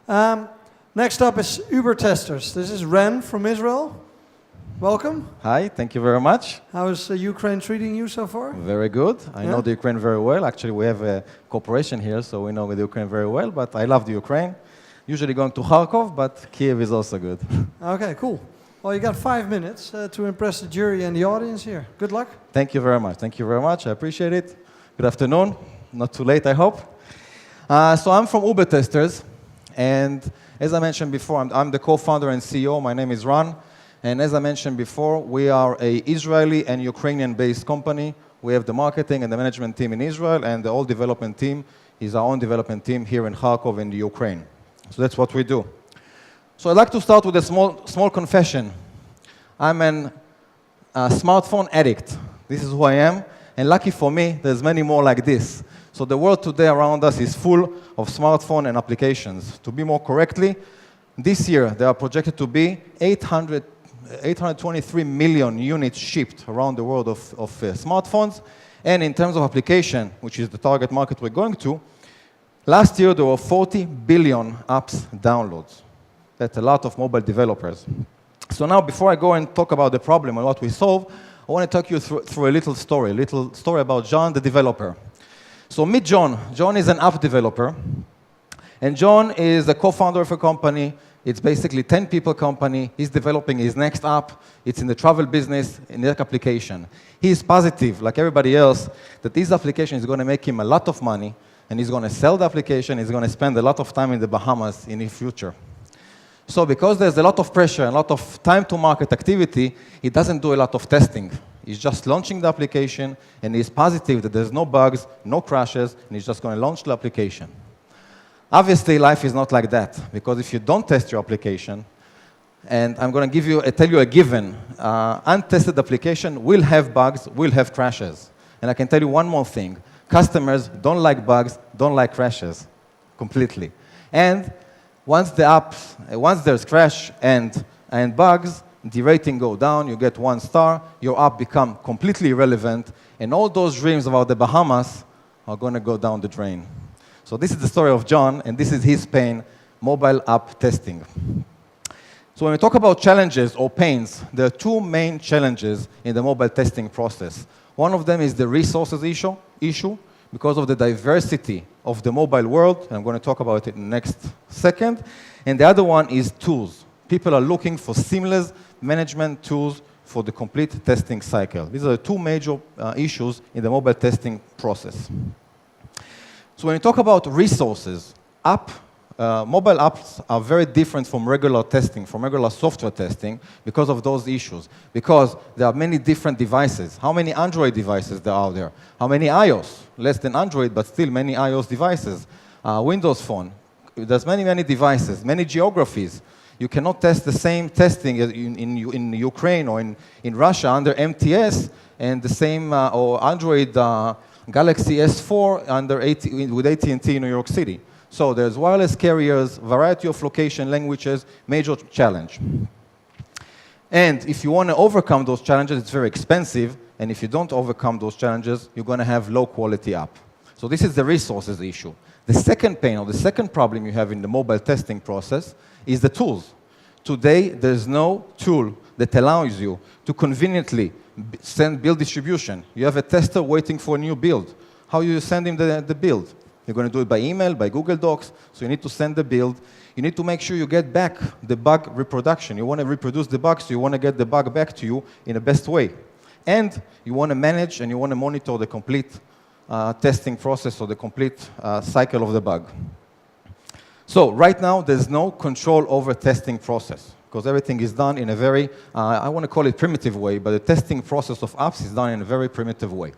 Next up is Ubertesters. This is Ren from Israel. Welcome. Hi, thank you very much. How is Ukraine treating you so far? Very good. I know the Ukraine very well. Actually, we have a cooperation here, so we know the Ukraine very well, but I love the Ukraine. Usually going to Kharkov, but Kiev is also good. Okay, cool. Well, you got 5 minutes to impress the jury and the audience here. Good luck. Thank you very much. Thank you very much. I appreciate it. Good afternoon. Not too late, I hope. So I'm from Ubertesters, and as I mentioned before, I'm the co-founder and CEO. My name is Ran. And as I mentioned before, we are an Israeli and Ukrainian-based company. We have the marketing and the management team in Israel, and the whole development team is our own development team here in Kharkov in the Ukraine. So that's what we do. So I'd like to start with a small confession. I'm a smartphone addict. This is who I am, and lucky for me, there's many more like this. So the world today around us is full of smartphone and applications. To be more correctly, this year there are projected to be 823 million units shipped around the world of smartphones. And in terms of application, which is the target market we're going to, last year there were 40 billion apps downloads. That's a lot of mobile developers. So now before I go and talk about the problem and what we solve, I want to talk you through a little story about John, the developer. So meet John. John is an app developer. And John is the co-founder of a company. It's basically a 10-people company. He's developing his next app. It's in the travel business, in the application. He's positive, like everybody else, that this application is going to make him a lot of money, and he's going to sell the application. He's going to spend a lot of time in the Bahamas in the future. So because there's a lot of pressure, a lot of time-to-market activity, he doesn't do a lot of testing. He's just launching the application, and he's positive that there's no bugs, no crashes, and he's just going to launch the application. Obviously, life is not like that, because if you don't test your application, and I'm going to tell you a given, untested application will have bugs, will have crashes. And I can tell you one more thing. Customers don't like bugs, don't like crashes, completely. And once there's crash and bugs, the rating go down, you get 1 star, your app become completely irrelevant, and all those dreams about the Bahamas are going to go down the drain. So this is the story of John, and this is his pain, mobile app testing. So when we talk about challenges or pains, there are 2 main challenges in the mobile testing process. One of them is the resources issue because of the diversity of the mobile world, and I'm going to talk about it in the next second. And the other one is tools. People are looking for seamless management tools for the complete testing cycle. These are the 2 major issues in the mobile testing process. So when you talk about resources, mobile apps are very different from regular testing, from regular software testing, because of those issues. Because there are many different devices. How many Android devices there are there? How many iOS? Less than Android, but still many iOS devices. Windows Phone. There's many devices, many geographies. You cannot test the same testing in Ukraine or in Russia under MTS, and the same or Android Galaxy S4 with AT&T in New York City. So there's wireless carriers, variety of location, languages, major challenge. And if you want to overcome those challenges, it's very expensive. And if you don't overcome those challenges, you're going to have low quality app. So this is the resources issue. The second pain or the second problem you have in the mobile testing process is the tools. Today, there's no tool that allows you to conveniently send build distribution. You have a tester waiting for a new build. How do you send him the build? You're going to do it by email, by Google Docs, so you need to send the build. You need to make sure you get back the bug reproduction. You want to reproduce the bug, so you want to get the bug back to you in the best way. And you want to manage and you want to monitor the complete testing process or the complete cycle of the bug. So right now, there's no control over testing process, because everything is done in a very, I want to call it primitive way, but the testing process of apps is done in a very primitive way.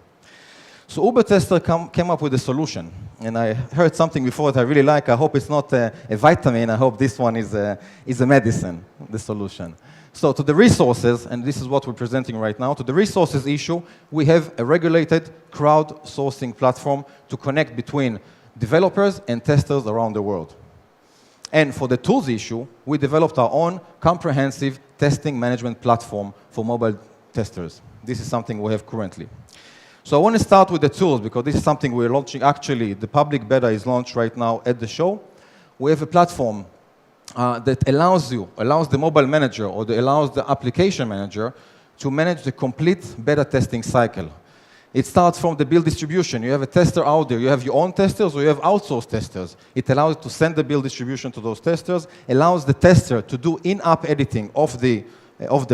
So Ubertester came up with a solution, and I heard something before that I really like. I hope it's not a vitamin. I hope this one is a medicine, the solution. So to the resources, and this is what we're presenting right now, to the resources issue, we have a regulated crowdsourcing platform to connect between developers and testers around the world. And for the tools issue, we developed our own comprehensive testing management platform for mobile testers. This is something we have currently. So I want to start with the tools, because this is something we're launching. Actually, the public beta is launched right now at the show. We have a platform that allows the mobile manager or allows the application manager to manage the complete beta testing cycle. It starts from the build distribution. You have a tester out there. You have your own testers or you have outsourced testers. It allows you to send the build distribution to those testers, allows the tester to do in-app editing of the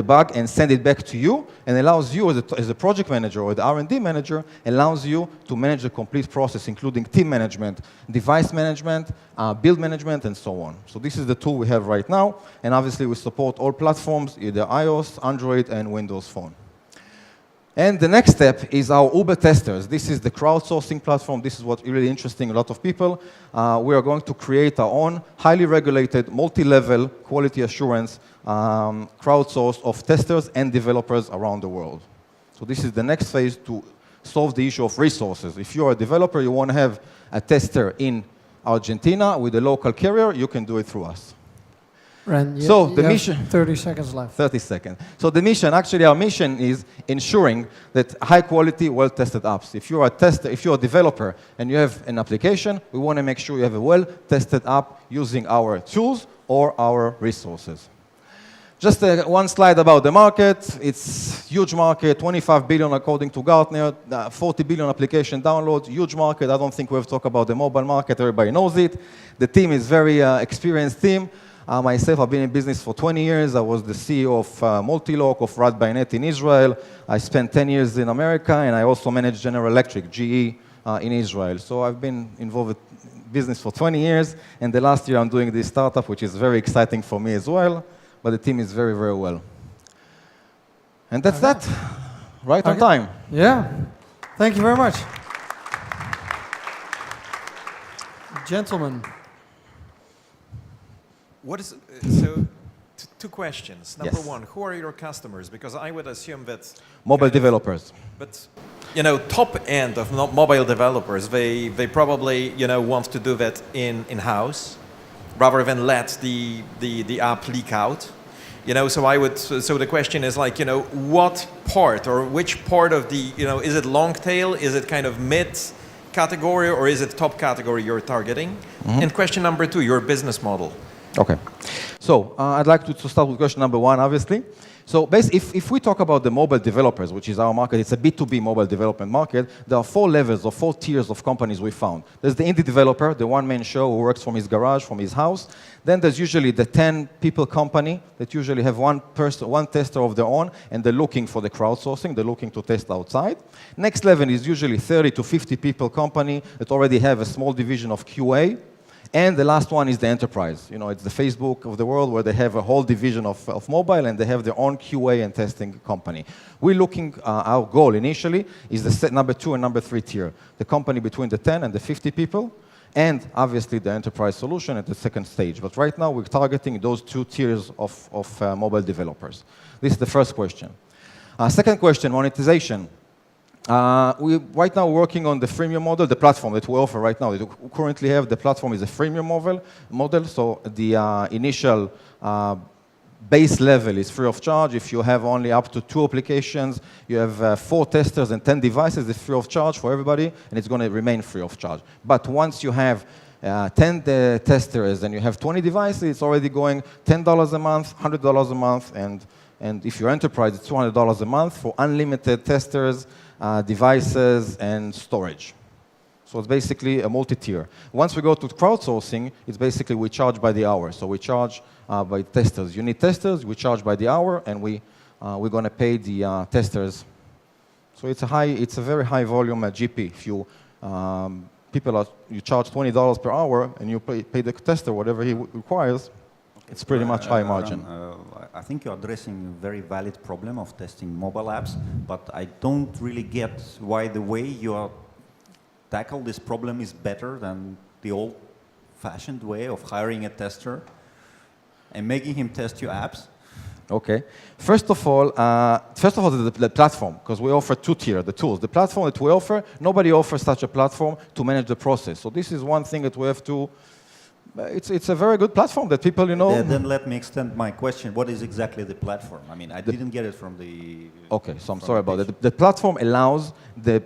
bug and send it back to you, and allows you as a project manager or the R&D manager, allows you to manage the complete process, including team management, device management, build management, and so on. So this is the tool we have right now, and obviously we support all platforms, either iOS, Android, and Windows Phone. And the next step is our Ubertesters. This is the crowdsourcing platform. This is what's really interesting a lot of people. We are going to create our own highly regulated, multi-level quality assurance crowdsource of testers and developers around the world. So this is the next phase to solve the issue of resources. If you're a developer, you want to have a tester in Argentina with a local carrier, you can do it through us. Ren, So you the have mission. 30 seconds left. 30 seconds. So the mission, actually our mission is ensuring that high quality, well-tested apps. If you're a tester, if you're a developer and you have an application, we want to make sure you have a well-tested app using our tools or our resources. Just one slide about the market. It's huge market, 25 billion according to Gartner, 40 billion application downloads, huge market. I don't think we have talked about the mobile market, everybody knows it. The team is very experienced team. Myself, I've been in business for 20 years. I was the CEO of Multilock, of Radbainet in Israel. I spent 10 years in America, and I also managed General Electric, GE, in Israel. So I've been involved with business for 20 years, and the last year I'm doing this startup, which is very exciting for me as well, but the team is very, very well. And that's that, right on time. Yeah, thank you very much. Gentlemen. What is two questions. Number Yes. one, who are your customers? Because I would assume that Mobile developers. But top end of mobile developers, they probably want to do that in-house rather than let the app leak out. So the question is like, what part or which part of the, is it long tail? Is it kind of mid category or is it top category you're targeting? Mm-hmm. And question number two, your business model. Okay. So I'd like to start with question number one, obviously. So if we talk about the mobile developers, which is our market, it's a B2B mobile development market, there are 4 levels or 4 tiers of companies we found. There's the indie developer, the one-man show who works from his garage, from his house. Then there's usually the 10-people company that usually have one tester of their own, and they're looking for the crowdsourcing, they're looking to test outside. Next level is usually 30 to 50 people company that already have a small division of QA. And the last one is the enterprise. It's the Facebook of the world where they have a whole division of mobile and they have their own QA and testing company. We're looking, our goal initially is the number 2 and number 3 tier. The company between the 10 and the 50 people, and obviously the enterprise solution at the second stage. But right now we're targeting those 2 tiers of mobile developers. This is the first question. Second question, monetization. We right now working on the freemium model, the platform that we offer right now. We currently have the platform is a freemium model. So the initial base level is free of charge. If you have only up to 2 applications, you have 4 testers and 10 devices, it's free of charge for everybody, and it's going to remain free of charge. But once you have 10 testers and you have 20 devices, it's already going $10 a month, $100 a month, and if you're enterprise, it's $200 a month for unlimited testers, devices, and storage. So it's basically a multi-tier. Once we go to crowdsourcing, it's basically we charge by the hour. So we charge by testers. You need testers, we charge by the hour, and we're going to pay the testers. So it's a very high volume GP. If you you charge $20 per hour, and you pay the tester whatever he requires. It's pretty much high margin. I think you're addressing a very valid problem of testing mobile apps, but I don't really get why the way you tackle this problem is better than the old-fashioned way of hiring a tester and making him test your apps. Okay. First of all, the platform, because we offer 2 tiers, the tools. The platform that we offer, nobody offers such a platform to manage the process. So this is one thing that we have to. It's a very good platform that people, Then let me extend my question. What is exactly the platform? I mean, I didn't get it from the... Okay, so I'm sorry about that. The platform allows the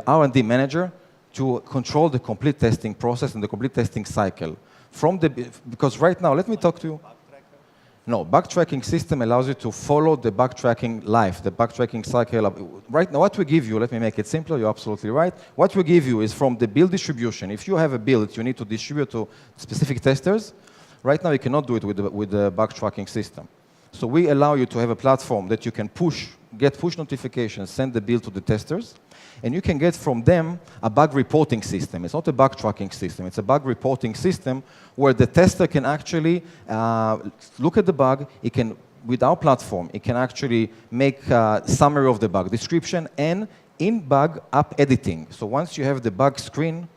R&D manager to control the complete testing process and the complete testing cycle. Because right now, let me talk to you. No, backtracking system allows you to follow the backtracking life, the backtracking cycle. Right now, what we give you, let me make it simpler, you're absolutely right. What we give you is from the build distribution. If you have a build you need to distribute to specific testers, right now you cannot do it with the backtracking system. So we allow you to have a platform that you can get push notifications, send the build to the testers, and you can get from them a bug reporting system. It's not a bug tracking system, it's a bug reporting system where the tester can actually look at the bug, it can, with our platform, it can actually make a summary of the bug description and in-bug app editing. So once you have the bug screen,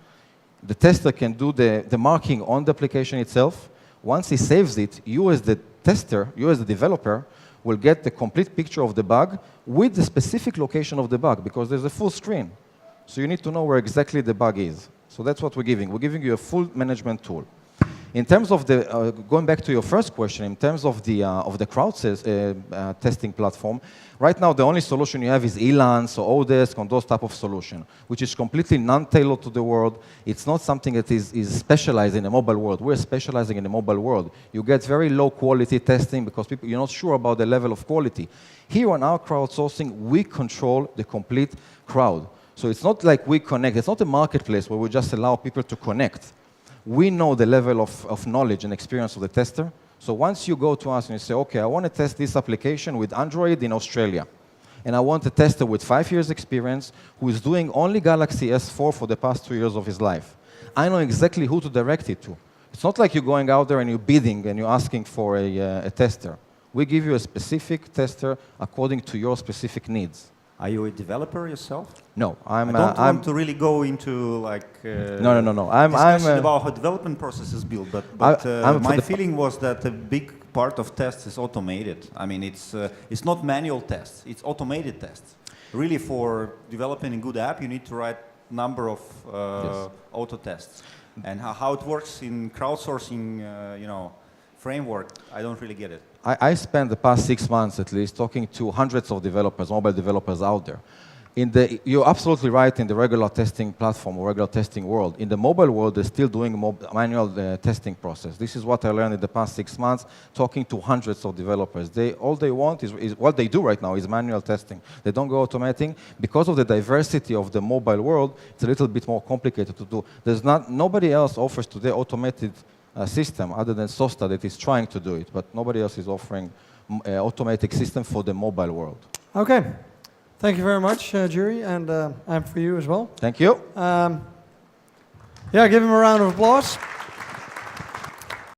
the tester can do the marking on the application itself. Once he saves it, you as the tester, you as the developer, will get the complete picture of the bug with the specific location of the bug, because there's a full screen. So you need to know where exactly the bug is. So that's what we're giving. We're giving you a full management tool. In terms of the, going back to your first question, in terms of the crowd testing platform, right now the only solution you have is ELANs or Odesk on those type of solution, which is completely non-tailored to the world. It's not something that is specialized in the mobile world. We're specializing in the mobile world. You get very low quality testing because you're not sure about the level of quality. Here on our crowdsourcing, we control the complete crowd. So it's not like we connect. It's not a marketplace where we just allow people to connect. We know the level of knowledge and experience of the tester. So once you go to us and you say, okay, I want to test this application with Android in Australia, and I want a tester with 5 years experience who is doing only Galaxy S4 for the past 2 years of his life, I know exactly who to direct it to. It's not like you're going out there and you're bidding and you're asking for a tester. We give you a specific tester according to your specific needs. Are you a developer yourself? No, I don't want to really go into like no. discussion about how development process is built, but my feeling was that a big part of tests is automated. I mean, it's not manual tests; it's automated tests. Really, for developing a good app, you need to write number of auto tests, and how it works in crowdsourcing, framework. I don't really get it. I spent the past 6 months at least talking to hundreds of developers, mobile developers out there. You're absolutely right in the regular testing platform or regular testing world. In the mobile world, they're still doing manual testing process. This is what I learned in the past 6 months, talking to hundreds of developers. All they want is what they do right now is manual testing. They don't go automating. Because of the diversity of the mobile world, it's a little bit more complicated to do. Nobody else offers today automated system other than Sosta that is trying to do it, but nobody else is offering automatic system for the mobile world. Okay. Thank you very much, Jury, and I'm for you as well. Thank you. Yeah, give him a round of applause.